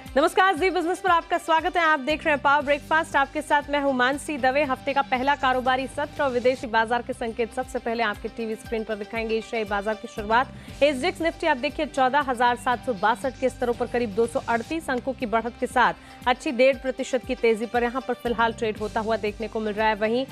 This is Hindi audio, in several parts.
नमस्कार, जी बिजनेस पर आपका स्वागत है। आप देख रहे हैं पावर ब्रेकफास्ट। आपके साथ मैं हूं मानसी दवे। हफ्ते का पहला कारोबारी सत्र और विदेशी बाजार के संकेत सबसे पहले आपके टीवी स्क्रीन पर दिखाएंगे। एशियाई बाजार की शुरुआत एसजेएक्स निफ्टी आप देखिए 14,762 के स्तरों पर करीब 238 अंकों की बढ़त के साथ अच्छी 1.5% की तेजी पर यहां पर फिलहाल ट्रेड होता हुआ देखने को मिल रहा है। वहीं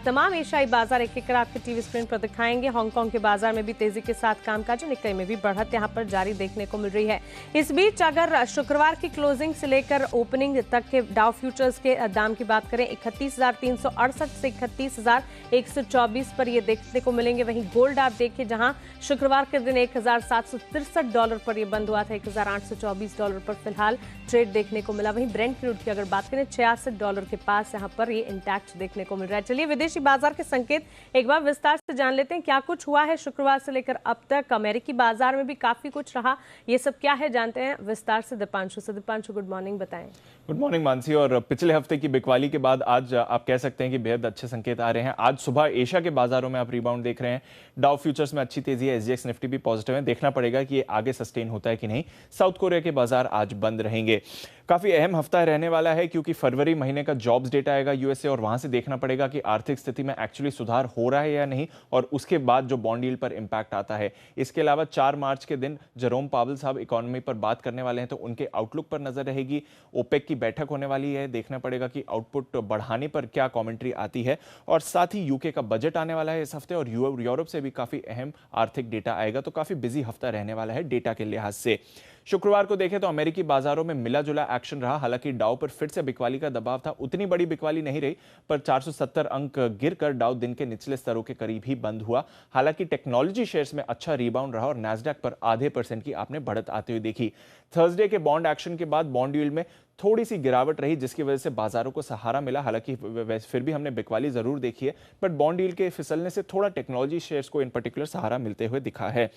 तमाम एशियाई बाजार एक एक कर आपके टीवी स्क्रीन पर दिखाएंगे। हांगकांग के बाजार में भी तेजी के साथ कामकाज, निक्केई में भी बढ़त यहां पर जारी देखने को मिल रही है। इस बीच अगर शुक्रवार की क्लोजिंग से लेकर ओपनिंग तक के डाउ फ्यूचर्स के दाम की बात करें 31,368 से 31,124 पर ये देखने को मिलेंगे। वहीं गोल्ड आप देखिए जहां शुक्रवार के दिन $1,763 पर ये बंद हुआ था, $1,824 पर फिलहाल ट्रेड देखने को मिला। वहीं ब्रेंट क्रूड की अगर बात करें $66 के पास यहां पर ये इंटैक्ट देखने को मिल रहा है। चलिए विदेशी बाजार के संकेत एक बार विस्तार से जान लेते हैं, क्या कुछ हुआ है शुक्रवार से लेकर अब तक। अमेरिकी बाजार में भी काफी कुछ रहा, ये सब क्या है जानते हैं विस्तार से दीपांशु से। दीपांशु, गुड मॉर्निंग, बताएं। Good morning Mansi. और पिछले हफ्ते की बिकवाली के बाद आज आप कह सकते हैं कि बेहद अच्छे संकेत आ रहे हैं। आज सुबह एशिया के बाजारों में आप रिबाउंड देख रहे हैं। डाउ फ्यूचर्स में अच्छी तेजी है, एसजीएक्स निफ्टी भी पॉजिटिव है। देखना पड़ेगा कि ये आगे सस्टेन होता है कि नहीं। साउथ कोरिया के बाजार आज बंद रहेंगे। काफी अहम हफ्ता रहने वाला है क्योंकि फरवरी महीने का जॉब्स डेटा आएगा यूएसए और वहां से देखना पड़ेगा कि आर्थिक स्थिति में एक्चुअली सुधार हो रहा है या नहीं, और उसके बाद जो बॉन्ड यील्ड पर इंपैक्ट आता है। इसके अलावा 4 मार्च के दिन जेरोम पावेल साहब इकोनॉमी पर बात करने वाले हैं, तो उनके आउटलुक पर नजर रहेगी। ओपेक की बैठक होने वाली है, देखना पड़ेगा कि आउटपुट बढ़ाने पर क्या कमेंट्री आती है। और साथ ही यूके का बजट आने वाला है इस हफ्ते, और यूरोप से भी काफी अहम आर्थिक डेटा आएगा। तो काफी बिजी हफ्ता रहने वाला है डेटा के लिहाज से। शुक्रवार को देखें तो अमेरिकी बाजारों में मिला जुला एक्शन रहा। हालांकि डाउ पर फिर से बिकवाली का दबाव था, उतनी बड़ी बिकवाली नहीं रही, पर 470 अंक गिरकर डाउ दिन के निचले स्तरों के करीब ही बंद हुआ। हालांकि टेक्नोलॉजी शेयर्स में अच्छा रिबाउंड रहा और नैस्डैक पर आधे % की आपने बढ़त आते हुए देखी। थर्सडे के बॉन्ड एक्शन के बाद बॉन्ड यील्ड में थोड़ी सी गिरावट रही, जिसकी वजह से बाजारों को सहारा मिला। हालांकि फिर भी हमने बिकवाली जरूर देखी है, बट बॉन्ड यील्ड के फिसलने से थोड़ा टेक्नोलॉजी शेयर्स को इन पर्टिकुलर सहारा मिलते हुए दिखा है।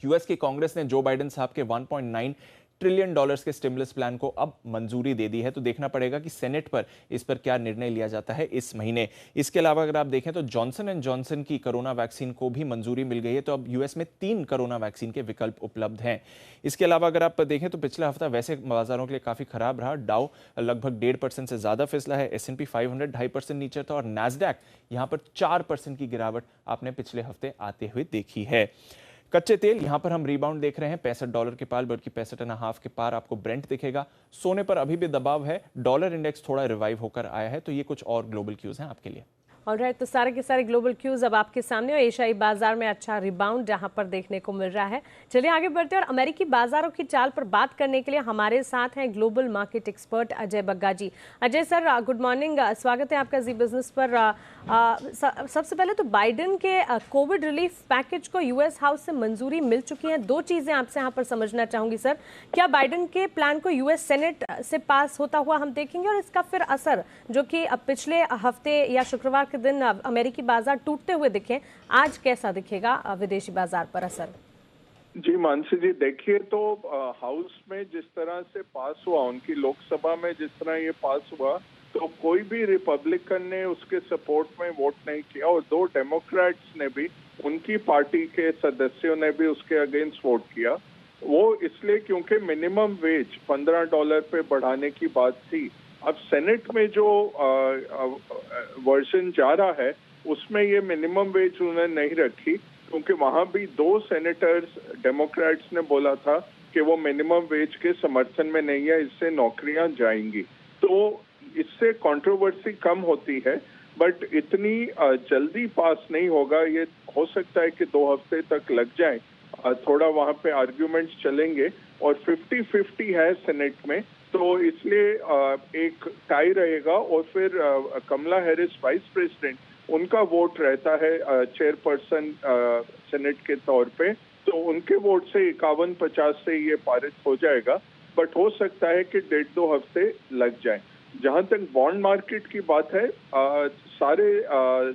यूएस की कांग्रेस ने जो बाइडेन साहब के $1.9 ट्रिलियन के स्टिमुलस प्लान को अब मंजूरी दे दी है। तो देखना पड़ेगा कि सेनेट पर इस पर क्या निर्णय लिया जाता है इस महीने। इसके अलावा अगर आप देखें तो जॉनसन एंड जॉनसन की कोरोना वैक्सीन को भी मंजूरी मिल गई है। तो अब यूएस में 3 कोरोना वैक्सीन के विकल्प उपलब्ध हैं। इसके अलावा अगर आप देखें तो पिछला हफ्ता वैसे बाजारों के लिए काफी खराब रहा। डाउ लगभग 1.5% से ज्यादा फिसला है। S&P 500 2.5% नीचे था और नैस्डैक यहां पर 4% की गिरावट आपने पिछले हफ्ते आते हुए देखी है। कच्चे तेल यहां पर हम रिबाउंड देख रहे हैं $65 के पार, बल्कि 65.5 के पार आपको ब्रेंट दिखेगा। सोने पर अभी भी दबाव है, डॉलर इंडेक्स थोड़ा रिवाइव होकर आया है। तो ये कुछ और ग्लोबल क्यूज हैं आपके लिए। ऑलराइट, तो सारे के सारे ग्लोबल क्यूज अब आपके सामने और एशियाई बाजार में अच्छा रिबाउंड जहां पर देखने को मिल रहा है। चलिए आगे बढ़ते हैं और अमेरिकी बाजारों की चाल पर बात करने के लिए हमारे साथ हैं global market expert Ajay Bagga ji. Ajay sir, good morning, स्वागत है आपका जी बिजनेस पर। सबसे पहले तो बाइडेन के कोविड रिलीफ पैकेज को यूएस हाउस से मंजूरी मिल चुकी है। 2 चीजें आपसे यहाँ पर समझना चाहूंगी सर। क्या बाइडेन के प्लान को यूएस सेनेट से पास होता हुआ हम देखेंगे, और इसका फिर असर जो कि पिछले हफ्ते या शुक्रवार के दिन अमेरिकी बाजार टूटते हुए दिखे, आज कैसा दिखेगा विदेशी बाजार पर असर? जी मानसी जी, देखिए तो हाउस में जिस तरह से पास हुआ, उनकी लोकसभा में जिस तरह ये पास हुआ, तो कोई भी रिपब्लिकन ने उसके सपोर्ट में वोट नहीं किया और 2 डेमोक्रेट्स ने भी, उनकी पार्टी के सदस्यों ने भी उसके अगेंस्ट वोट किया। वो इसलिए क्योंकि मिनिमम वेज $15 पे बढ़ाने की बात थी। अब सेनेट में जो वर्जन जा रहा है उसमें ये मिनिमम वेज उन्होंने नहीं रखी, क्योंकि वहां भी 2 सेनेटर्स डेमोक्रेट्स ने बोला था कि वो मिनिमम वेज के समर्थन में नहीं है, इससे नौकरियां जाएंगी। तो इससे कंट्रोवर्सी कम होती है, बट इतनी जल्दी पास नहीं होगा। ये हो सकता है कि 2 हफ्ते तक लग जाए। थोड़ा वहां पे आर्ग्यूमेंट्स चलेंगे और 50-50 है सेनेट में, तो इसलिए एक टाई रहेगा। और फिर कमला हैरिस वाइस प्रेसिडेंट, उनका वोट रहता है चेयरपर्सन सेनेट के तौर पे, तो उनके वोट से 51-50 से ये पारित हो जाएगा। बट हो सकता है कि 1.5-2 हफ्ते लग जाए। जहां तक बॉन्ड मार्केट की बात है, सारे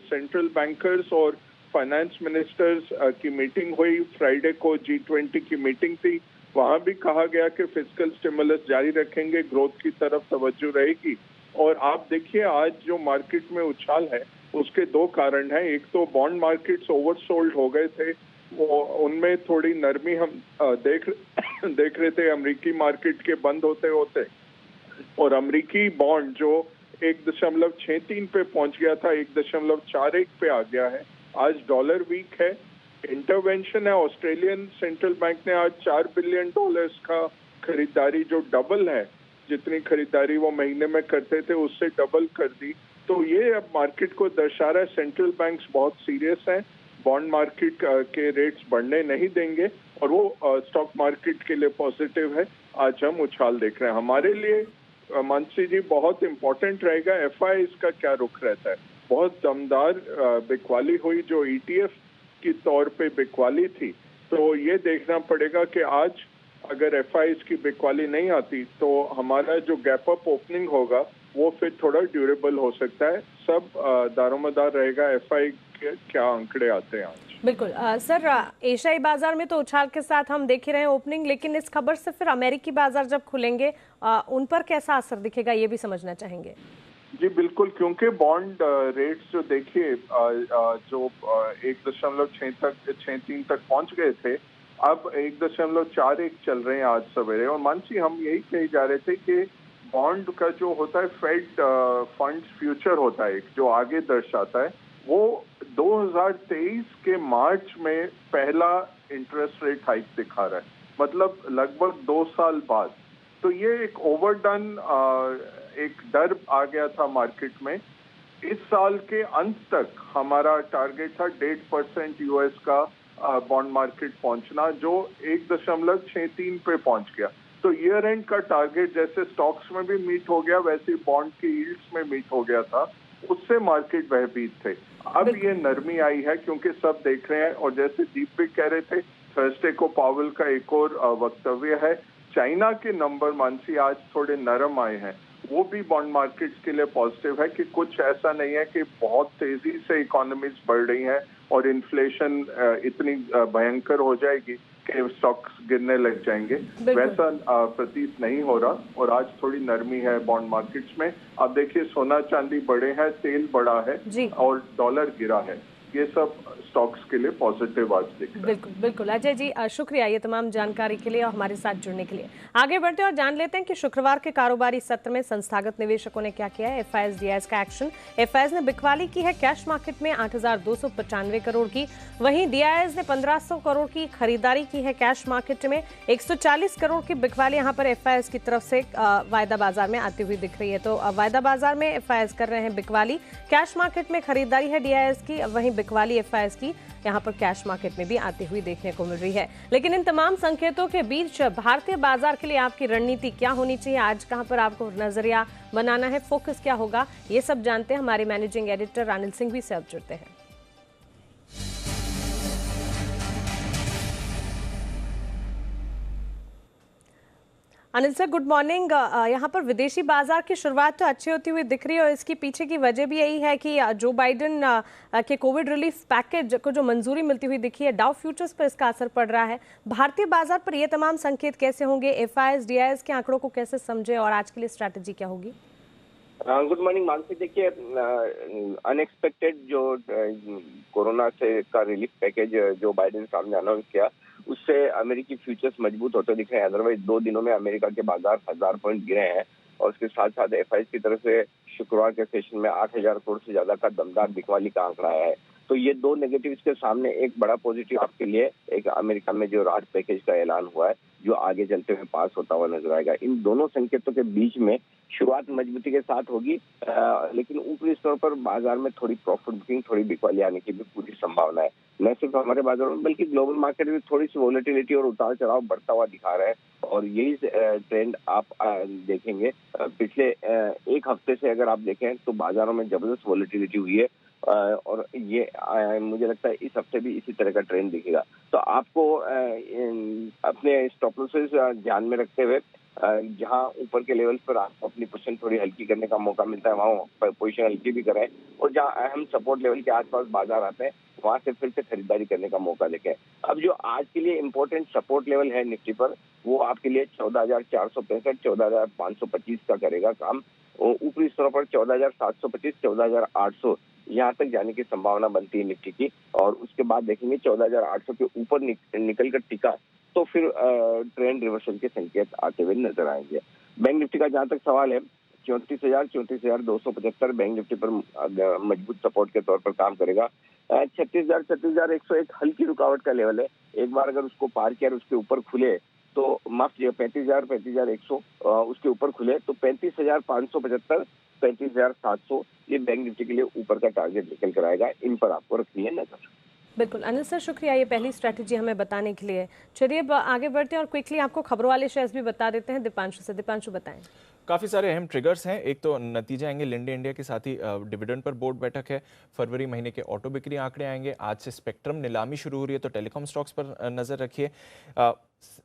सेंट्रल बैंकर्स और फाइनेंस मिनिस्टर्स की मीटिंग हुई फ्राइडे को। G20 की मीटिंग थी, वहां भी कहा गया कि फिस्कल स्टिमुलस जारी रखेंगे, ग्रोथ की तरफ तवज्जो रहेगी। और आप देखिए आज जो मार्केट में उछाल है उसके 2 कारण हैं। एक तो बॉन्ड मार्केट्स ओवरसोल्ड हो गए थे, वो उनमें थोड़ी नरमी हम देख देख रहे थे अमेरिकी मार्केट के बंद होते होते, और अमेरिकी बॉन्ड जो 1.63 पे पहुंच गया था 1.41 पे आ गया है। आज डॉलर वीक है, इंटरवेंशन है। ऑस्ट्रेलियन सेंट्रल बैंक ने आज $4 बिलियन का खरीदारी, जो डबल है, जितनी खरीदारी वो महीने में करते थे उससे डबल कर दी। तो ये अब मार्केट को दर्शा रहा है सेंट्रल बैंक्स बहुत सीरियस हैं, बॉन्ड मार्केट के रेट्स बढ़ने नहीं देंगे, और वो स्टॉक मार्केट के लिए पॉजिटिव है। आज हम उछाल देख रहे हैं। हमारे लिए मानसी जी बहुत इंपॉर्टेंट रहेगा एफआईआईज का क्या रुख रहता है। बहुत दमदार बिकवाली हुई जो ईटीएफ की तौर पे बिकवाली थी, तो ये देखना पड़ेगा कि आज अगर एफआईआईज की बिकवाली नहीं आती तो हमारा जो गैप अप ओपनिंग होगा वो फिर थोड़ा ड्यूरेबल हो सकता है। सब दारोमदार रहेगा एफआई के क्या आंकड़े आते हैं आज। बिल्कुल सर, एशियाई बाजार में तो उछाल के साथ हम देख ही रहे हैं ओपनिंग, लेकिन इस खबर से फिर अमेरिकी बाजार जब खुलेंगे उन पर कैसा असर दिखेगा ये भी समझना चाहेंगे। जी बिल्कुल, क्योंकि बॉन्ड रेट्स जो देखिए जो 1.63 तक पहुंच गए थे, अब 1.41 चल रहे हैं आज सवेरे। और मानसी हम यही कहे जा रहे थे कि बॉन्ड का जो होता है फेड फंड्स फ्यूचर होता है जो आगे दर्शाता है, वो 2023 के मार्च में पहला इंटरेस्ट रेट हाइक दिखा रहा है, मतलब लगभग 2 साल बाद। तो ये एक ओवरडन एक डर आ गया था मार्केट में। इस साल के अंत तक हमारा टारगेट था 1.5% यूएस का बॉन्ड मार्केट पहुंचना, जो 1.63 पे पहुंच गया। तो ईयर एंड का टारगेट जैसे स्टॉक्स में भी मीट हो गया, वैसे बॉन्ड के यील्ड्स में मीट हो गया था, उससे मार्केट भयभीत थे। अब ये नरमी आई है क्योंकि सब देख रहे हैं, और जैसे दीप भी कह रहे थे, थर्सडे को पावेल का एक और वक्तव्य है। चाइना के नंबर मानसी आज थोड़े नरम आए हैं, वो भी बॉन्ड मार्केट्स के लिए पॉजिटिव है कि कुछ ऐसा नहीं है कि बहुत तेजी से इकोनॉमीज बढ़ रही हैं और इन्फ्लेशन इतनी भयंकर हो जाएगी कि स्टॉक्स गिरने लग जाएंगे, वैसा प्रतीत नहीं हो रहा। और आज थोड़ी नरमी है बॉन्ड मार्केट्स में। अब देखिए सोना चांदी बढ़े हैं, तेल बढ़ा है और डॉलर गिरा है, ये सब स्टॉक्स के लिए पॉजिटिव आज दिख रहा है। बिल्कुल बिल्कुल अजय जी, शुक्रिया ये तमाम जानकारी के लिए और हमारे साथ जुड़ने के लिए। आगे बढ़ते हैं और जान लेते हैं कि शुक्रवार के कारोबारी सत्र में संस्थागत निवेशकों ने क्या किया है। एफआईआईज डीआईएस का एक्शन। एफआईआईज ने बिकवाली की है कैश मार्केट में 8,295 करोड़ की, वहीं डीआईएस ने 1,500 करोड़ की खरीदारी की है कैश मार्केट में। 140 करोड़ की बिकवाली यहाँ पर एफआईआईज की तरफ से वायदा बाजार में आती हुई दिख रही है। तो वायदा बाजार में एफआईआईज कर रहे हैं बिकवाली, कैश मार्केट में खरीदारी है डीआईएस की, वहीं बिकवाली एफआईआईज की यहाँ पर कैश मार्केट में भी आती हुई देखने को मिल रही है। लेकिन इन तमाम संकेतों के बीच भारतीय बाजार के लिए आपकी रणनीति क्या होनी चाहिए, आज कहां पर आपको नजरिया बनाना है, फोकस क्या होगा, ये सब जानते हैं। हमारे मैनेजिंग एडिटर अनिल सिंह भी से अब जुड़ते हैं। Anil sir, good morning. यहाँ पर विदेशी बाजार की शुरुआत तो अच्छी होती हुई दिख रही है और इसकी पीछे की वजह भी यही है कि जो बाइडेन के कोविड रिलीफ पैकेज को जो मंजूरी मिलती हुई दिखी है, डाउ फ्यूचर्स पर इसका असर पड़ रहा है। भारतीय बाजार पर ये तमाम संकेत कैसे होंगे, एफआईआईज डीआईएस के आंकड़ों को कैसे समझे और आज के लिए स्ट्रैटेजी क्या होगी? Good morning Mansi. देखिए, अनएक्सपेक्टेड जो कोरोना से का रिलीफ पैकेज जो बाइडेन साहब ने अनाउंस किया, उससे अमेरिकी फ्यूचर्स मजबूत होते दिख रहे हैं। अदरवाइज 2 दिनों में अमेरिका के बाजार 1000 पॉइंट गिरे हैं और उसके साथ साथ एफआईआईज की तरफ से शुक्रवार के सेशन में 8000 करोड़ से ज्यादा का दमदार बिकवाली का आंकड़ा आया है। तो ये 2 नेगेटिव्स के सामने एक बड़ा पॉजिटिव आपके लिए एक अमेरिका में जो राहत पैकेज का ऐलान हुआ है, जो आगे चलते हुए पास होता हुआ नजर आएगा। इन दोनों संकेतों के बीच में शुरुआत मजबूती के साथ होगी, लेकिन ऊपरी स्तर पर बाजार में थोड़ी प्रॉफिट बुकिंग, थोड़ी बिकवाली आने की भी पूरी संभावना है। न सिर्फ हमारे बाजारों में बल्कि ग्लोबल मार्केट में थोड़ी सी वोलेटिलिटी और उतार चढ़ाव बढ़ता हुआ दिखा रहा है और यही ट्रेंड आप देखेंगे। पिछले 1 हफ्ते से अगर आप देखें तो बाजारों में जबरदस्त वोलेटिलिटी हुई है और ये मुझे लगता है इस हफ्ते भी इसी तरह का ट्रेंड दिखेगा। तो आपको अपने स्टॉप लॉसेस ध्यान में रखते हुए जहां ऊपर के लेवल पर आपको अपनी पोजीशन थोड़ी हल्की करने का मौका मिलता है, वहां पोजीशन हल्की भी करें और जहां अहम सपोर्ट लेवल के आसपास बाजार आते हैं वहां से फिर से खरीदारी करने का मौका देखें। अब जो आज के लिए इम्पोर्टेंट सपोर्ट लेवल है निफ्टी पर, वो आपके लिए 14,465, 14,525 का करेगा काम। ऊपरी स्तरों पर 14,725, 14,800 यहाँ तक जाने की संभावना बनती है निफ्टी की। और उसके बाद देखेंगे 14,800 के ऊपर निकल कर टिका तो फिर ट्रेंड रिवर्सल के संकेत आते हुए नजर आएंगे। बैंक निफ्टी का जहां तक सवाल है 34,275 बैंक निफ्टी पर मजबूत सपोर्ट के तौर पर काम करेगा। 36,101 हल्की रुकावट का लेवल है। एक बार अगर उसको पार किया और उसके ऊपर खुले तो माफ कीजिए 35,100 उसके ऊपर खुले तो 35,575 35,700 ये बैंक निफ्टी के लिए ऊपर का टारगेट निकल कर आएगा। इन पर आपको रखनी है नजर। बिल्कुल अनिल सर, शुक्रिया ये पहली स्ट्रैटेजी हमें बताने के लिए। चलिए अब आगे बढ़ते हैं और क्विकली आपको खबरों वाले शेयर्स भी बता देते हैं दीपांशु से। दीपांशु बताएं। काफ़ी सारे अहम ट्रिगर्स हैं। एक तो नतीजे आएंगे लिंडे इंडिया के, साथ ही डिविडेंड पर बोर्ड बैठक है। फरवरी महीने के ऑटो बिक्री आंकड़े आएंगे। आज से स्पेक्ट्रम नीलामी शुरू हो रही है, तो टेलीकॉम स्टॉक्स पर नजर रखिए।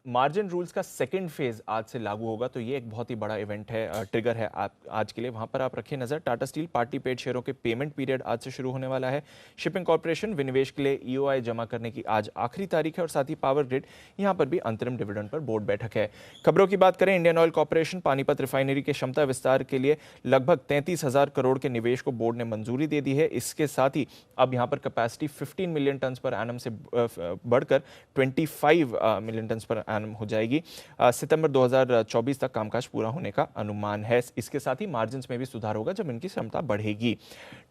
मार्जिन रूल्स का सेकंड फेज आज से लागू होगा, तो ये एक बहुत ही बड़ा इवेंट है, ट्रिगर है आज के लिए, वहां पर आप रखिए नजर। टाटा स्टील पार्टी पेड शेयरों के पेमेंट पीरियड आज से शुरू होने वाला है। शिपिंग कॉर्पोरेशन विनिवेश के लिए ईओआई जमा करने की आज आखिरी तारीख है, और साथ ही पावर ग्रिड यहां पर भी अंतरिम डिविडेंड पर बोर्ड बैठक है। खबरों की बात करें, Indian oil corporation Panipat refinery के क्षमता विस्तार के लिए लगभग 33,000 करोड़ के निवेश को बोर्ड ने मंजूरी दे दी है। इसके साथ ही अब यहां पर capacity 15 million tonne per annum से बढ़कर 25 मिलियन टन पर एनम हो जाएगी। सितंबर 2024 तक कामकाज पूरा होने का अनुमान है। इसके साथ ही मार्जिन्स में भी सुधार होगा जब इनकी क्षमता बढ़ेगी।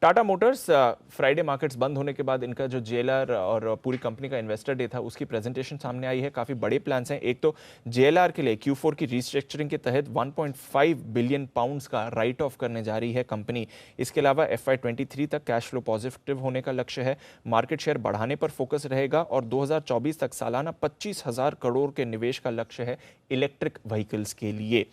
टाटा मोटर्स फ्राइडे मार्केट्स बंद होने के बाद इनका जो जेएलआर और पूरी कंपनी का इन्वेस्टर डे था उसकी प्रेजेंटेशन सामने आई है। काफी बड़े प्लान्स हैं। एक तो जेएलआर के लिए Q4 की रिस्ट्रक्चरिंग के तहत 1.5 बिलियन पाउंड्स का राइट ऑफ करने जा रही है कंपनी। इसके अलावा FY23 तक कैश फ्लो पॉजिटिव होने का लक्ष्य है। मार्केट शेयर बढ़ाने पर फोकस रहेगा और 2024 तक सालाना 25,000 करोड़ के निवेश का लक्ष्य है इलेक्ट्रिक व्हीकल्स के लिए।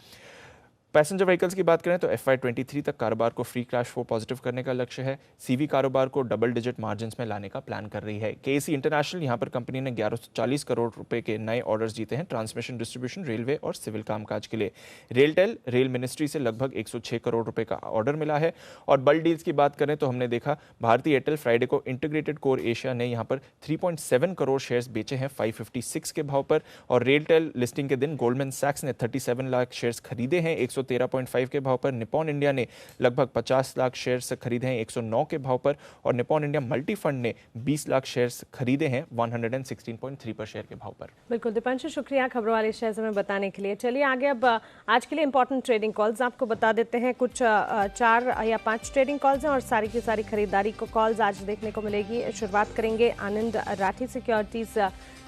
पैसेंजर व्हीकल्स की बात करें तो FY23 तक कारोबार को फ्री कैश फ्लो पॉजिटिव करने का लक्ष्य है। सीवी कारोबार को डबल डिजिट मार्जिन्स में लाने का प्लान कर रही है। KAC इंटरनेशनल यहां पर कंपनी ने 1140 करोड़ रुपए के नए ऑर्डर्स जीते हैं ट्रांसमिशन, डिस्ट्रीब्यूशन, रेलवे और सिविल कामकाज के लिए। रेलटेल रेल मिनिस्ट्री से लगभग 106 करोड़ रुपए का ऑर्डर मिला है। और बल्क डील्स की बात करें तो हमने देखा भारतीय एयरटेल फ्राइडे को इंटीग्रेटेड कोर एशिया ने यहां पर 3.7 करोड़ शेयर्स बेचे हैं 556 के भाव पर। और रेलटेल लिस्टिंग के दिन गोल्डमैन सैक्स ने 37 लाख शेयर्स खरीदे हैं 113.5 के भाव पर। निपॉन इंडिया ने लगभग 50 लाख शेयर्स खरीदे हैं 109 के भाव पर। और निपॉन इंडिया मल्टी फंड ने 20 लाख शेयर्स खरीदे हैं 116.3 पर शेयर के भाव पर। बिल्कुल दीपांशु, शुक्रिया खबरों वाले शेयर्स हमें बताने के लिए। चलिए आगे अब आज के लिए इंपॉर्टेंट ट्रेडिंग कॉल्स आपको बता देते हैं। कुछ 4 या 5 ट्रेडिंग कॉल्स हैं और सारी की सारी खरीदारी को कॉल्स आज देखने को मिलेगी। शुरुआत करेंगे आनंद राठी सिक्योरिटीज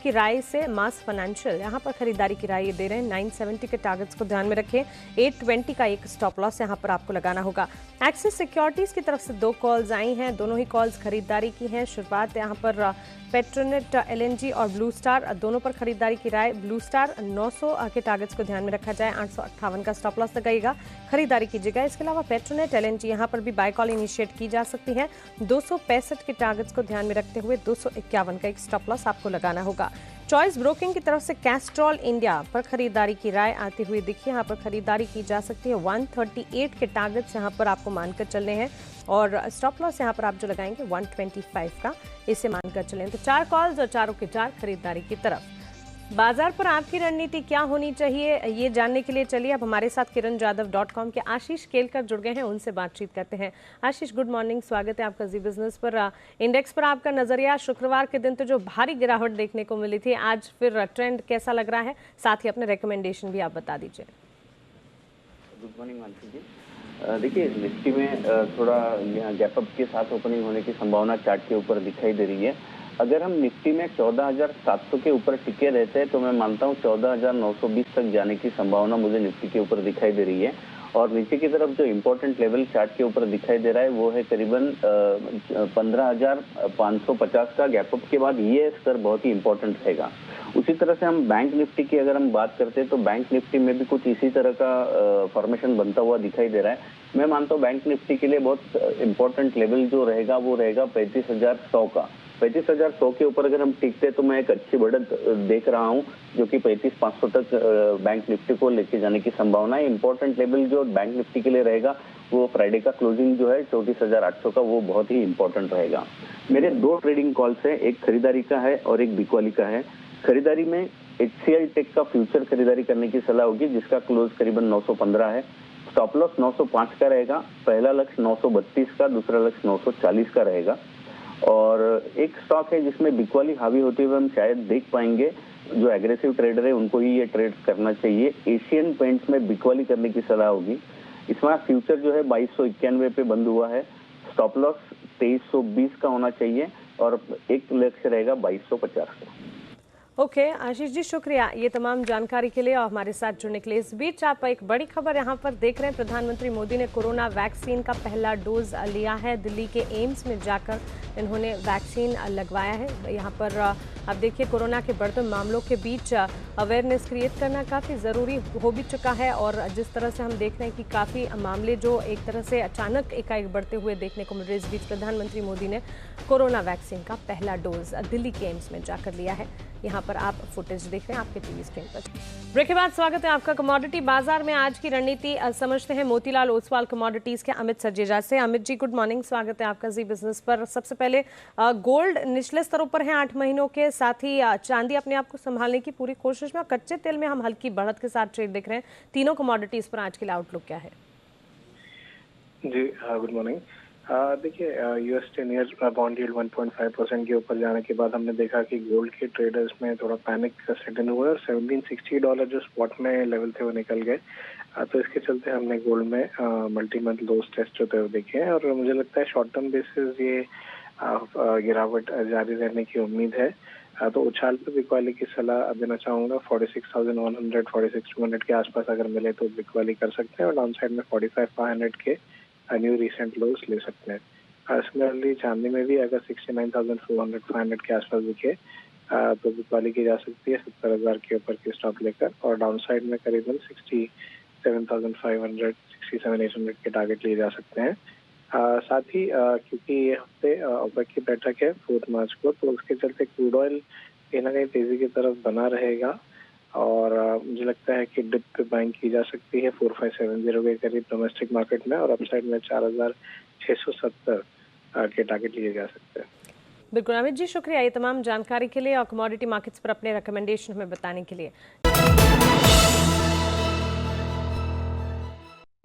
की राय से। मास फाइनेंशियल यहाँ पर खरीदारी की राय ये दे रहे हैं। 970 के टारगेट्स को ध्यान में रखें। 820 का एक स्टॉप लॉस यहाँ पर आपको लगाना होगा। एक्सिस सिक्योरिटीज की तरफ से 2 कॉल्स आई हैं, दोनों ही कॉल्स खरीदारी की हैं। शुरुआत यहाँ पर पेट्रोनेट LNG और ब्लू स्टार दोनों पर खरीदारी की राय। ब्लू स्टार 900 के टारगेट्स को ध्यान में रखा जाए। 858 का स्टॉप लॉस लगाएगा, खरीदारी कीजिएगा। इसके अलावा पेट्रोनेट LNG यहाँ पर भी बाय कॉल इनिशिएट की जा सकती है। 265 के टारगेट्स को ध्यान में रखते हुए 251 का एक स्टॉप लॉस आपको लगाना होगा। चॉइस ब्रोकिंग की तरफ से कैस्ट्रॉल इंडिया पर खरीदारी की राय आती हुई दिखी। यहाँ पर खरीदारी की जा सकती है। 138 के टारगेट्स यहाँ पर आपको मानकर चलने हैं और स्टॉप लॉस यहाँ पर आप जो लगाएंगे 125 का, इसे मानकर चलें। तो 4 कॉल्स और चारों के 4 खरीदारी की तरफ। बाजार पर आपकी रणनीति क्या होनी चाहिए, ये जानने के लिए चलिए अब हमारे साथ kiranjadhav.com के आशीष केलकर जुड़ गए हैं, उनसे बातचीत करते हैं। आशीष, गुड मॉर्निंग, स्वागत है आपका जी बिजनेस पर। इंडेक्स पर आपका नजरिया, शुक्रवार के दिन तो जो भारी गिरावट देखने को मिली थी, आज फिर ट्रेंड कैसा लग रहा है, साथ ही अपने रिकमेंडेशन भी आप बता दीजिए। गुड मॉर्निंग मानसी जी। देखिए निफ्टी में थोड़ा गैप अप के साथ ओपनिंग होने की संभावना चार्ट के ऊपर दिखाई दे रही है। अगर हम निफ्टी में 14,700 के ऊपर टिके रहते हैं तो मैं मानता हूं 14,920 तक जाने की संभावना मुझे निफ्टी के ऊपर दिखाई दे रही है। और नीचे की तरफ जो इम्पोर्टेंट लेवल चार्ट के ऊपर दिखाई दे रहा है वो है करीबन 15,550 का। गैप अप के बाद ये स्तर बहुत ही इम्पोर्टेंट रहेगा। उसी तरह से हम बैंक निफ्टी की अगर हम बात करते हैं तो बैंक निफ्टी में भी कुछ इसी तरह का फॉर्मेशन बनता हुआ दिखाई दे रहा है। मैं मानता हूँ बैंक निफ्टी के लिए बहुत इम्पोर्टेंट लेवल जो रहेगा वो रहेगा 35,100 का। 35,100 के ऊपर अगर हम टिकते तो मैं एक अच्छी बढ़त देख रहा हूं, जो कि 35,500 तक बैंक निफ्टी को लेके जाने की संभावना है। इंपॉर्टेंट लेवल जो बैंक निफ्टी के लिए रहेगा वो फ्राइडे का क्लोजिंग जो है 34,800 का, वो बहुत ही इंपॉर्टेंट रहेगा। मेरे 2 ट्रेडिंग कॉल्स है, एक खरीदारी का है और एक बिकवाली का है। खरीदारी में HCL टेक का फ्यूचर खरीदारी करने की सलाह होगी जिसका क्लोज करीबन 915 है। स्टॉप लॉस 905 का रहेगा, पहला लक्ष्य 932 का, दूसरा लक्ष्य 940 का रहेगा। और एक स्टॉक है जिसमें बिकवाली हावी होते हुए हम शायद देख पाएंगे, जो एग्रेसिव ट्रेडर है उनको ही ये ट्रेड करना चाहिए। एशियन पेंट्स में बिकवाली करने की सलाह होगी। इसमें फ्यूचर जो है 2291 पे बंद हुआ है, स्टॉप लॉस 2320 का होना चाहिए और एक लक्ष्य रहेगा 2250 का। ओके आशीष जी, शुक्रिया ये तमाम जानकारी के लिए और हमारे साथ जुड़ने के लिए। इस बीच आप एक बड़ी खबर यहाँ पर देख रहे हैं, प्रधानमंत्री मोदी ने कोरोना वैक्सीन का पहला डोज लिया है। दिल्ली के एम्स में जाकर इन्होंने वैक्सीन लगवाया है। यहाँ पर आप देखिए, कोरोना के बढ़ते मामलों के बीच अवेयरनेस क्रिएट करना काफ़ी ज़रूरी हो भी चुका है और जिस तरह से हम देख रहे हैं कि काफ़ी मामले जो एक तरह से अचानक एकाएक बढ़ते हुए देखने को मिल रहे, इस बीच प्रधानमंत्री मोदी ने कोरोना वैक्सीन का पहला डोज दिल्ली के एम्स में जाकर लिया है। यहाँ पर आप फुटेज देख रहे हैं आपके टीवी स्क्रीन पर। ब्रेक के बाद स्वागत है आपका कमोडिटी बाजार में। आज की रणनीति समझते हैं मोतीलाल ओसवाल कमोडिटीज के अमित सचदेजा से। अमित जी गुड मॉर्निंग, स्वागत है आपका जी बिजनेस पर। सबसे पहले गोल्ड निचले स्तरों पर है 8 महीनों के, साथ ही चांदी अपने आप को संभालने की पूरी कोशिश में, और कच्चे तेल में हम हल्की बढ़त के साथ ट्रेड देख रहे हैं। तीनों कमोडिटीज पर आज के लिए आउटलुक क्या है? जी गुड मॉर्निंग। देखिए, यूएस 10 ईयर बॉन्ड यील्ड 1.5% के ऊपर जाने के बाद हमने देखा कि गोल्ड के ट्रेडर्स में थोड़ा पैनिक सेट इन हुआ और $1760 जो स्पॉट में लेवल थे वो निकल गए। तो इसके चलते हमने गोल्ड में मल्टी मंथ लोस टेस्ट होते हुए देखे हैं और मुझे लगता है शॉर्ट टर्म बेसिस ये गिरावट जारी रहने की उम्मीद है। तो उछाल पर बिकवाली की सलाह देना चाहूँगा। 46,100 46,200 के आसपास अगर मिले तो बिकवाली कर सकते हैं और डाउन साइड में 45,500 के न्यू रिसेंट लोस ले सकते हैं। सिमिलरली चांदी में भी अगर 69,400 500 के आसपास दिखे तो बिकवाली की जा सकती है 70,000 के ऊपर के स्टॉप लेकर, और डाउन साइड में करीबन 67,500 67,800 के टारगेट लिए जा सकते हैं। साथ ही क्योंकि ये हफ्ते ओपेक की बैठक है 4 मार्च को, तो उसके चलते क्रूड ऑयल कहीं ना कहीं तेजी की तरफ बना रहेगा और मुझे लगता है कि डिप पे बाइंग की जा सकती है 4570 के करीब डोमेस्टिक मार्केट में, और अपसाइड में 4,670 के टारगेट लिए जा सकते हैं। बिल्कुल अमित जी, शुक्रिया ये तमाम जानकारी के लिए और कमोडिटी मार्केट्स पर अपने रिकमेंडेशन हमें बताने के लिए।